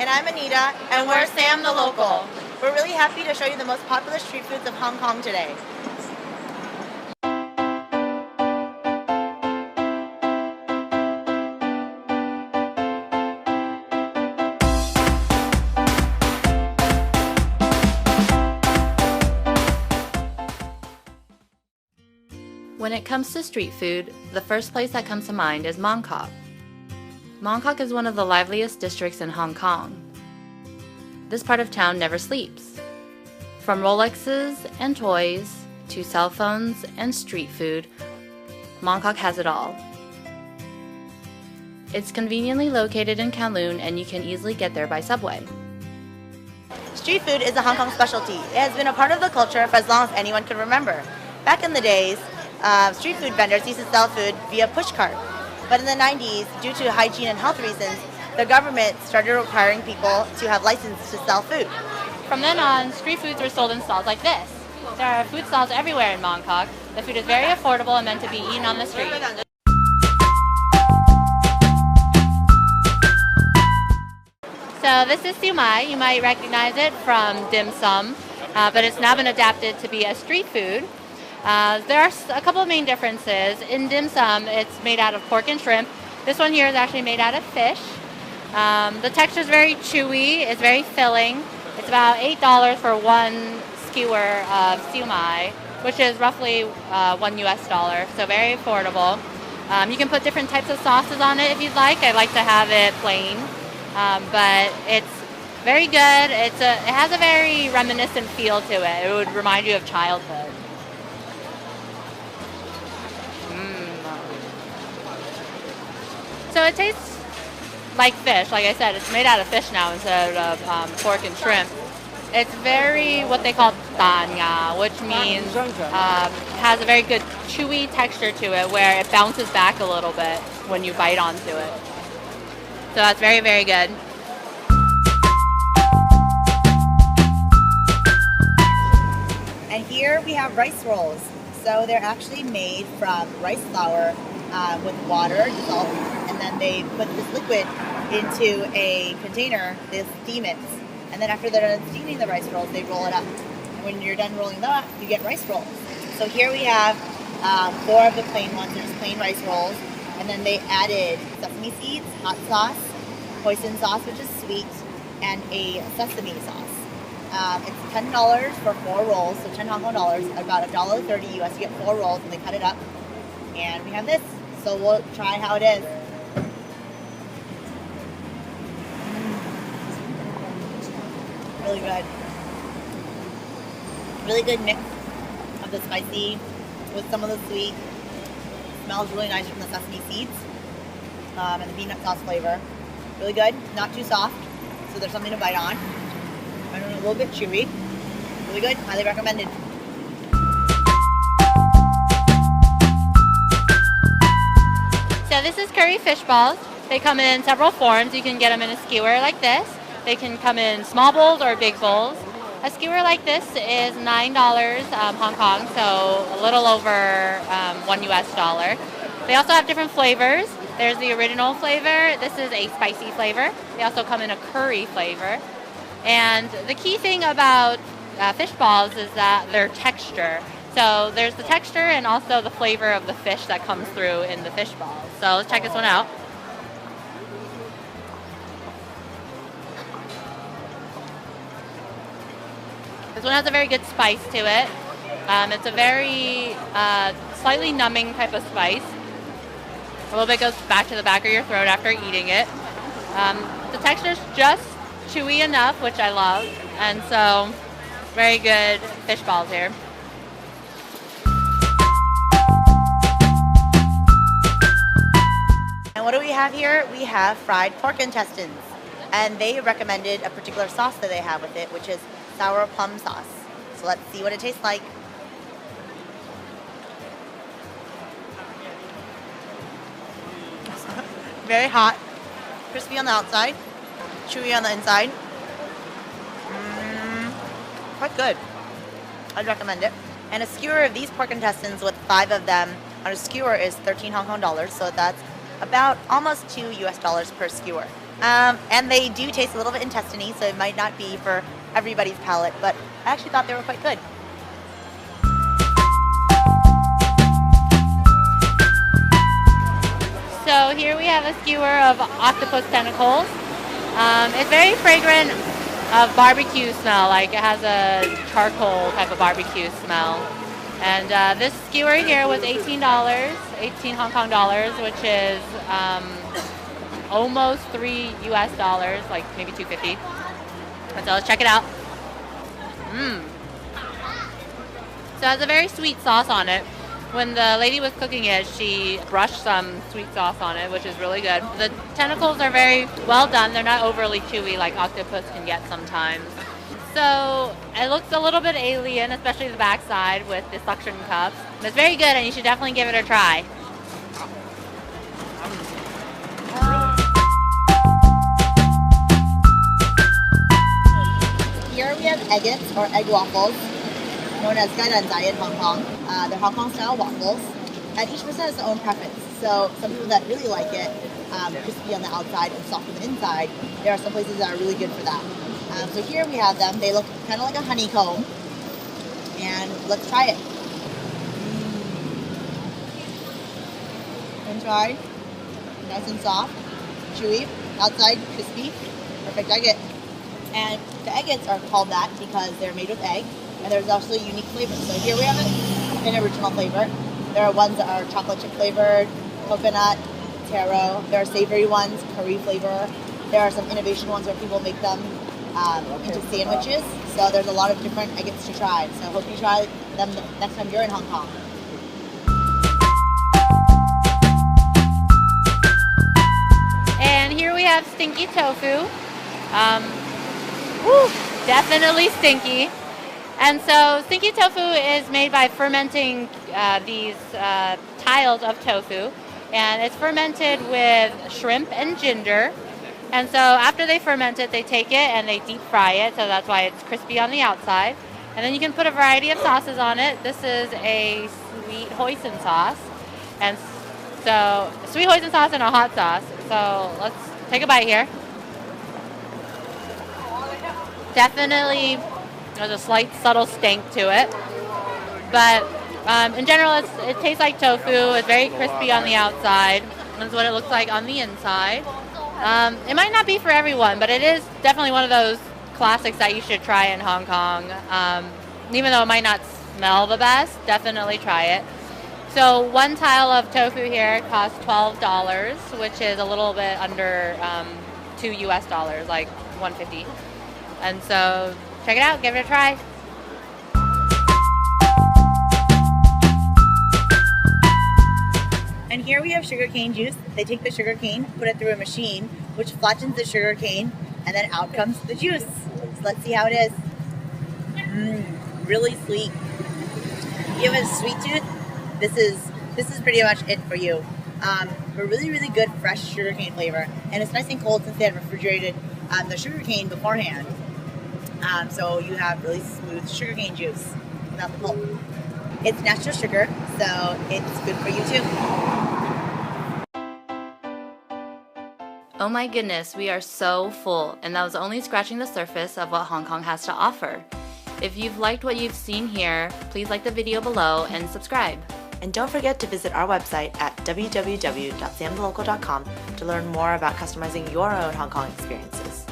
And I'm Anita, and we're Sam the Local. We're really happy to show you the most popular street foods of Hong Kong today. When it comes to street food, the first place that comes to mind is Mong Kok. Mong Kok is one of the liveliest districts in Hong Kong. This part of town never sleeps. From Rolexes and toys to cell phones and street food, Mong Kok has it all. It's conveniently located in Kowloon and you can easily get there by subway. Street food is a Hong Kong specialty. It has been a part of the culture for as long as anyone can remember. Back in the days, street food vendors used to sell food via pushcart. But in the 90s, due to hygiene and health reasons, the government started requiring people to have license to sell food. From then on, street foods were sold in stalls like this. There are food stalls everywhere in Mong Kok. The food is very affordable and meant to be eaten on the street. So this is siu mai. You might recognize it from dim sum, but it's now been adapted to be a street food. There are a couple of main differences. In dim sum, it's made out of pork and shrimp. This one here is actually made out of fish. The texture is very chewy, it's very filling. It's about $8 for one skewer of siu mai, which is roughly $1 US, so very affordable. You can put different types of sauces on it if you'd like. I like to have it plain, but it's very good. It has a very reminiscent feel to it. It would remind you of childhood. So it tastes like fish. Like I said, it's made out of fish now instead of pork and shrimp. It's very what they call tanya, which means has a very good chewy texture to it where it bounces back a little bit when you bite onto it. So that's very, very good. And here we have rice rolls. So they're actually made from rice flour with water dissolved, and then they put this liquid into a container, they steam it, and then after they're done steaming the rice rolls, they roll it up. And when you're done rolling that, you get rice rolls. So here we have 4 of the plain ones, there's plain rice rolls, and then they added sesame seeds, hot sauce, hoisin sauce, which is sweet, and a sesame sauce. It's $10 for 4 rolls, so 10 Hong Kong dollars, about $1.30 US. You get 4 rolls, and they cut it up, and we have this. So we'll try how it is. Really good. Really good mix of the spicy with some of the sweet. Smells really nice from the sesame seeds and the peanut sauce flavor. Really good, not too soft, so there's something to bite on. And a little bit chewy. Really good, highly recommended. So this is curry fish balls. They come in several forms. You can get them in a skewer like this. They can come in small bowls or big bowls. A skewer like this is $9 Hong Kong, so a little over $1 US. They also have different flavors. There's the original flavor. This is a spicy flavor. They also come in a curry flavor. And the key thing about fish balls is that their texture. So there's the texture and also the flavor of the fish that comes through in the fish balls. So let's check this one out. This one has a very good spice to it. It's a very slightly numbing type of spice. A little bit goes back to the back of your throat after eating it. The texture is just chewy enough, which I love. And so very good fish balls here. And what do we have here? We have fried pork intestines. And they recommended a particular sauce that they have with it, which is sour plum sauce. So let's see what it tastes like. Very hot, crispy on the outside, chewy on the inside. Quite good. I'd recommend it. And a skewer of these pork intestines with 5 of them on a skewer is 13 Hong Kong dollars, so that's about almost $2 US per skewer. And they do taste a little bit intestiney, so it might not be for everybody's palate, but I actually thought they were quite good. So here we have a skewer of octopus tentacles. It's very fragrant of barbecue smell, like it has a charcoal type of barbecue smell. And this skewer here was $18, 18 Hong Kong dollars, which is almost $3 US, like maybe $2.50. So let's check it out. So it has a very sweet sauce on it. When the lady was cooking it, she brushed some sweet sauce on it, which is really good. The tentacles are very well done. They're not overly chewy like octopus can get sometimes. So it looks a little bit alien, especially the backside with the suction cups. But it's very good, and you should definitely give it a try. Here we have eggets or egg waffles, known as gaidanzai in Hong Kong. They're Hong Kong style waffles, and each person has their own preference. So some people that really like it, crispy on the outside and soft on the inside, there are some places that are really good for that. So here we have them. They look kind of like a honeycomb, and let's try it. Inside, nice and soft, chewy, outside crispy, perfect agate. And the agates are called that because they're made with egg, and there's also unique flavors. So here we have it in original flavor. There are ones that are chocolate chip flavored, coconut, taro. There are savory ones, curry flavor. There are some innovation ones where people make them into sandwiches. So there's a lot of different agates to try. So I hope you try them next time you're in Hong Kong. And here we have stinky tofu. Definitely stinky. And so stinky tofu is made by fermenting these tiles of tofu, and it's fermented with shrimp and ginger. And so after they ferment it, they take it and they deep fry it, so that's why it's crispy on the outside. And then you can put a variety of sauces on it. This is a sweet hoisin sauce, and so sweet hoisin sauce and a hot sauce. So let's take a bite here. Definitely, there's a slight subtle stink to it, but in general, it tastes like tofu. It's very crispy on the outside. That's what it looks like on the inside. It might not be for everyone, but it is definitely one of those classics that you should try in Hong Kong. Even though it might not smell the best, definitely try it. So one tile of tofu here costs $12, which is a little bit under $2 US, like $1.50. And so check it out, give it a try. And here we have sugarcane juice. They take the sugarcane, put it through a machine, which flattens the sugarcane, and then out comes the juice. So let's see how it is. Really sweet. If you have a sweet tooth, this is pretty much it for you. A really, really good fresh sugarcane flavor, and it's nice and cold since they had refrigerated the sugarcane beforehand. So you have really smooth sugarcane juice without the pulp. It's natural sugar, so it's good for you too. Oh my goodness, we are so full, and that was only scratching the surface of what Hong Kong has to offer. If you've liked what you've seen here, please like the video below and subscribe. And don't forget to visit our website at www.samthelocal.com to learn more about customizing your own Hong Kong experiences.